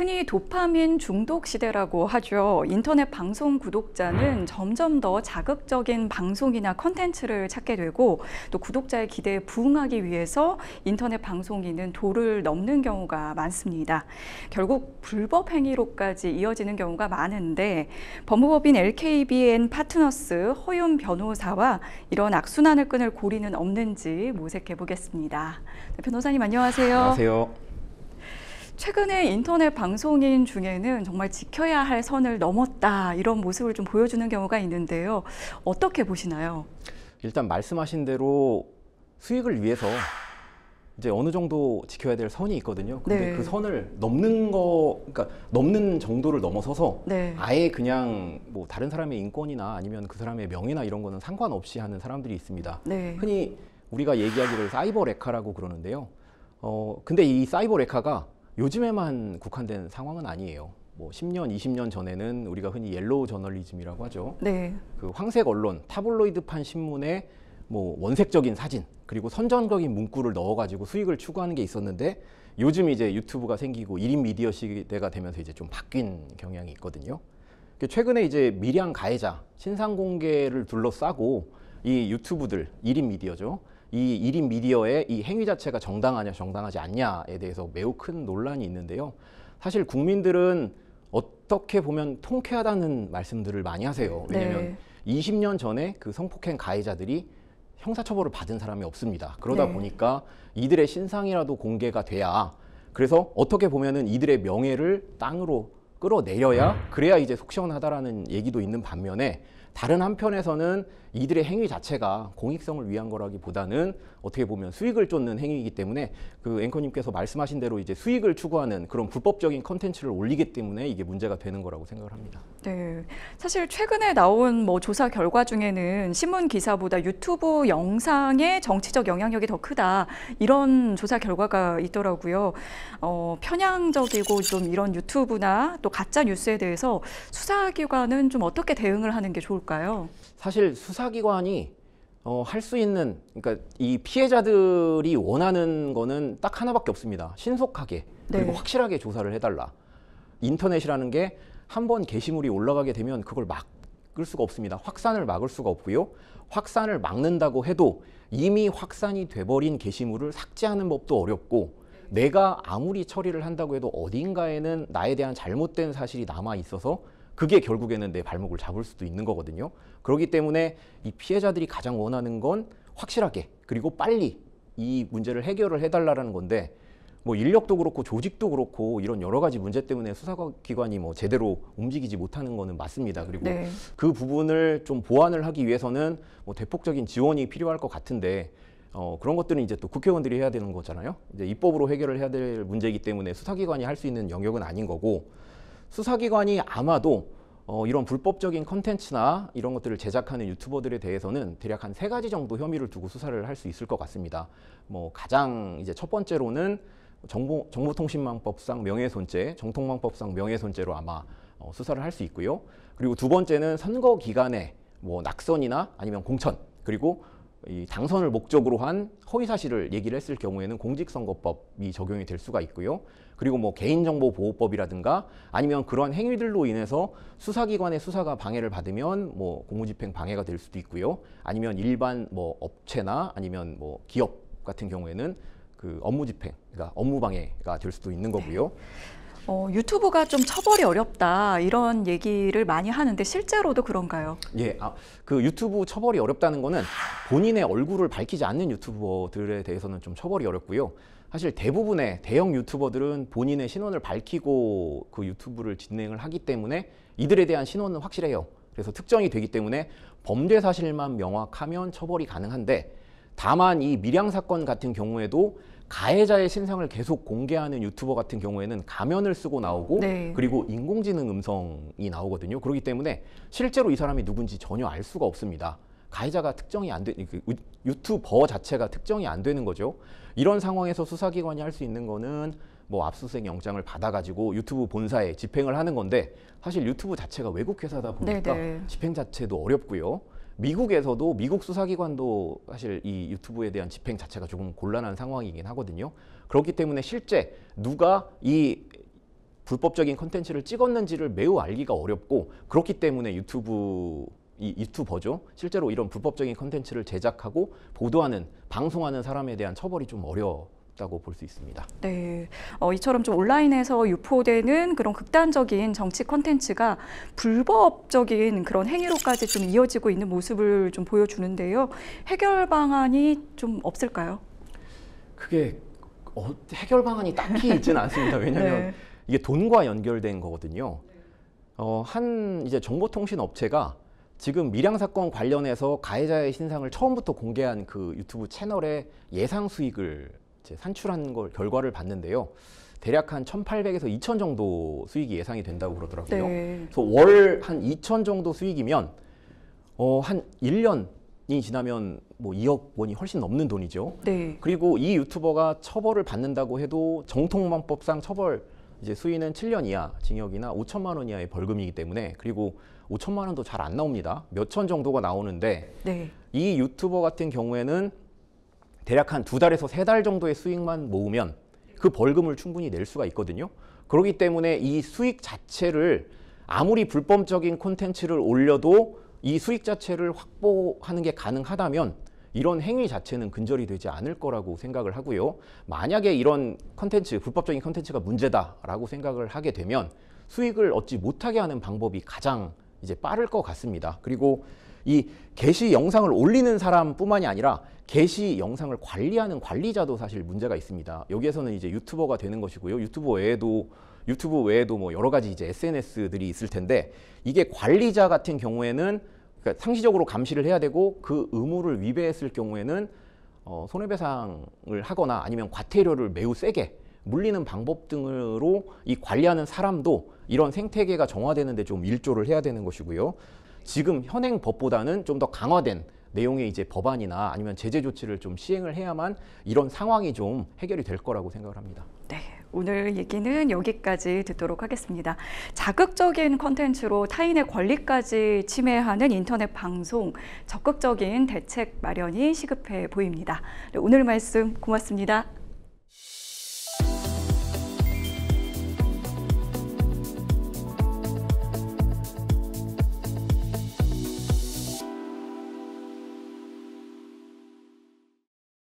흔히 도파민 중독 시대라고 하죠. 인터넷 방송 구독자는 점점 더 자극적인 방송이나 컨텐츠를 찾게 되고 또 구독자의 기대에 부응하기 위해서 인터넷 방송인은 도를 넘는 경우가 많습니다. 결국 불법 행위로까지 이어지는 경우가 많은데 법무법인 LKBN 파트너스 허윤 변호사와 이런 악순환을 끊을 고리는 없는지 모색해 보겠습니다. 변호사님 안녕하세요. 안녕하세요. 최근에 인터넷 방송인 중에는 정말 지켜야 할 선을 넘었다 이런 모습을 좀 보여주는 경우가 있는데요. 어떻게 보시나요? 일단 말씀하신 대로 수익을 위해서 이제 어느 정도 지켜야 될 선이 있거든요. 근데 네. 그 선을 그러니까 넘는 정도를 넘어서서 네. 아예 그냥 뭐 다른 사람의 인권이나 아니면 그 사람의 명예나 이런 거는 상관없이 하는 사람들이 있습니다. 네. 흔히 우리가 얘기하기를 사이버 레카라고 그러는데요. 근데 이 사이버 레카가 요즘에만 국한된 상황은 아니에요. 뭐 10년, 20년 전에는 우리가 흔히 옐로우 저널리즘이라고 하죠. 네. 그 황색 언론, 타블로이드판 신문에 뭐 원색적인 사진, 그리고 선정적인 문구를 넣어가지고 수익을 추구하는 게 있었는데 요즘 이제 유튜브가 생기고 1인 미디어 시대가 되면서 이제 좀 바뀐 경향이 있거든요. 최근에 이제 미량 가해자, 신상 공개를 둘러싸고 이 유튜브들, 1인 미디어죠. 이 1인 미디어의 이 행위 자체가 정당하냐 정당하지 않냐에 대해서 매우 큰 논란이 있는데요. 사실 국민들은 어떻게 보면 통쾌하다는 말씀들을 많이 하세요. 왜냐하면 네. 20년 전에 그 성폭행 가해자들이 형사처벌을 받은 사람이 없습니다. 그러다 네. 보니까 이들의 신상이라도 공개가 돼야, 그래서 어떻게 보면은 이들의 명예를 땅으로 끌어내려야 그래야 이제 속 시원하다라는 얘기도 있는 반면에, 다른 한편에서는 이들의 행위 자체가 공익성을 위한 거라기보다는 어떻게 보면 수익을 쫓는 행위이기 때문에 그 앵커님께서 말씀하신 대로 이제 수익을 추구하는 그런 불법적인 컨텐츠를 올리기 때문에 이게 문제가 되는 거라고 생각을 합니다. 네. 사실 최근에 나온 뭐 조사 결과 중에는 신문 기사보다 유튜브 영상의 정치적 영향력이 더 크다 이런 조사 결과가 있더라고요. 편향적이고 좀 이런 유튜브나 또 가짜 뉴스에 대해서 수사기관은 좀 어떻게 대응을 하는 게 좋을까요? 사실 수사기관이 할 수 있는, 그러니까 이 피해자들이 원하는 거는 딱 하나밖에 없습니다. 신속하게 그리고 네. 확실하게 조사를 해달라. 인터넷이라는 게 한 번 게시물이 올라가게 되면 그걸 막을 수가 없습니다. 확산을 막을 수가 없고요. 확산을 막는다고 해도 이미 확산이 돼버린 게시물을 삭제하는 법도 어렵고, 내가 아무리 처리를 한다고 해도 어딘가에는 나에 대한 잘못된 사실이 남아 있어서 그게 결국에는 내 발목을 잡을 수도 있는 거거든요. 그렇기 때문에 이 피해자들이 가장 원하는 건 확실하게 그리고 빨리 이 문제를 해결을 해달라는 건데, 뭐 인력도 그렇고 조직도 그렇고 이런 여러 가지 문제 때문에 수사기관이 뭐 제대로 움직이지 못하는 거는 맞습니다. 그리고 네. 그 부분을 좀 보완을 하기 위해서는 뭐 대폭적인 지원이 필요할 것 같은데, 그런 것들은 이제 또 국회의원들이 해야 되는 거잖아요. 이제 입법으로 해결을 해야 될 문제이기 때문에 수사기관이 할 수 있는 영역은 아닌 거고, 수사기관이 아마도 이런 불법적인 컨텐츠나 이런 것들을 제작하는 유튜버들에 대해서는 대략 한 3가지 정도 혐의를 두고 수사를 할 수 있을 것 같습니다. 뭐 가장 이제 첫 번째로는 정보통신망법상 명예훼손죄, 정통망법상 명예훼손죄로 아마 수사를 할 수 있고요. 그리고 두 번째는 선거 기간에 뭐 낙선이나 아니면 공천, 그리고 이 당선을 목적으로 한 허위 사실을 얘기를 했을 경우에는 공직선거법이 적용이 될 수가 있고요. 그리고 뭐 개인정보보호법이라든가 아니면 그러한 행위들로 인해서 수사기관의 수사가 방해를 받으면 뭐 공무집행 방해가 될 수도 있고요. 아니면 일반 뭐 업체나 아니면 뭐 기업 같은 경우에는 그 업무집행, 그러니까 업무방해가 될 수도 있는 거고요. 유튜브가 좀 처벌이 어렵다 이런 얘기를 많이 하는데 실제로도 그런가요? 예, 그 유튜브 처벌이 어렵다는 거는 본인의 얼굴을 밝히지 않는 유튜버들에 대해서는 좀 처벌이 어렵고요. 사실 대부분의 대형 유튜버들은 본인의 신원을 밝히고 그 유튜브를 진행을 하기 때문에 이들에 대한 신원은 확실해요. 그래서 특정이 되기 때문에 범죄 사실만 명확하면 처벌이 가능한데, 다만 이 밀양 사건 같은 경우에도 가해자의 신상을 계속 공개하는 유튜버 같은 경우에는 가면을 쓰고 나오고, 네. 그리고 인공지능 음성이 나오거든요. 그렇기 때문에 실제로 이 사람이 누군지 전혀 알 수가 없습니다. 가해자가 특정이 안 돼, 유튜버 자체가 특정이 안 되는 거죠. 이런 상황에서 수사기관이 할 수 있는 거는 뭐 압수수색 영장을 받아가지고 유튜브 본사에 집행을 하는 건데, 사실 유튜브 자체가 외국 회사다 보니까 네네. 집행 자체도 어렵고요. 미국에서도 미국 수사기관도 사실 이 유튜브에 대한 집행 자체가 조금 곤란한 상황이긴 하거든요. 그렇기 때문에 실제 누가 이 불법적인 콘텐츠를 찍었는지를 매우 알기가 어렵고, 그렇기 때문에 유튜버죠. 실제로 이런 불법적인 콘텐츠를 제작하고 보도하는, 방송하는 사람에 대한 처벌이 좀 어렵다고 볼 수 있습니다. 네, 이처럼 좀 온라인에서 유포되는 그런 극단적인 정치 콘텐츠가 불법적인 그런 행위로까지 좀 이어지고 있는 모습을 좀 보여주는데요. 해결 방안이 좀 없을까요? 그게 해결 방안이 딱히 있지는 않습니다. 왜냐하면 네. 이게 돈과 연결된 거거든요. 한 이제 정보통신 업체가 지금 밀양 사건 관련해서 가해자의 신상을 처음부터 공개한 그 유튜브 채널의 예상 수익을 이제 산출한 결과를 봤는데요. 대략 한 1,800에서 2,000 정도 수익이 예상이 된다고 그러더라고요. 네. 그래서 월 한 2,000 정도 수익이면 한 1년이 지나면 뭐 2억 원이 훨씬 넘는 돈이죠. 네. 그리고 이 유튜버가 처벌을 받는다고 해도 정통망법상 처벌 이제 수위는 7년 이하 징역이나 5천만 원 이하의 벌금이기 때문에, 그리고 5천만 원도 잘 안 나옵니다. 몇천 정도가 나오는데, 네. 이 유튜버 같은 경우에는 대략 한 2달에서 3달 정도의 수익만 모으면 그 벌금을 충분히 낼 수가 있거든요. 그렇기 때문에 이 수익 자체를, 아무리 불법적인 콘텐츠를 올려도 이 수익 자체를 확보하는 게 가능하다면 이런 행위 자체는 근절이 되지 않을 거라고 생각을 하고요. 만약에 이런 컨텐츠, 불법적인 컨텐츠가 문제다라고 생각을 하게 되면 수익을 얻지 못하게 하는 방법이 가장 이제 빠를 것 같습니다. 그리고 이 게시 영상을 올리는 사람뿐만이 아니라 게시 영상을 관리하는 관리자도 사실 문제가 있습니다. 여기에서는 이제 유튜버가 되는 것이고요. 유튜브 외에도 뭐 여러 가지 이제 SNS들이 있을 텐데, 이게 관리자 같은 경우에는 그러니까 상시적으로 감시를 해야 되고, 그 의무를 위배했을 경우에는 손해배상을 하거나 아니면 과태료를 매우 세게 물리는 방법 등으로 이 관리하는 사람도 이런 생태계가 정화되는 데 좀 일조를 해야 되는 것이고요. 지금 현행 법보다는 좀 더 강화된 내용의 이제 법안이나 아니면 제재 조치를 좀 시행을 해야만 이런 상황이 좀 해결이 될 거라고 생각을 합니다. 네, 오늘 얘기는 여기까지 듣도록 하겠습니다. 자극적인 콘텐츠로 타인의 권리까지 침해하는 인터넷 방송, 적극적인 대책 마련이 시급해 보입니다. 네, 오늘 말씀 고맙습니다.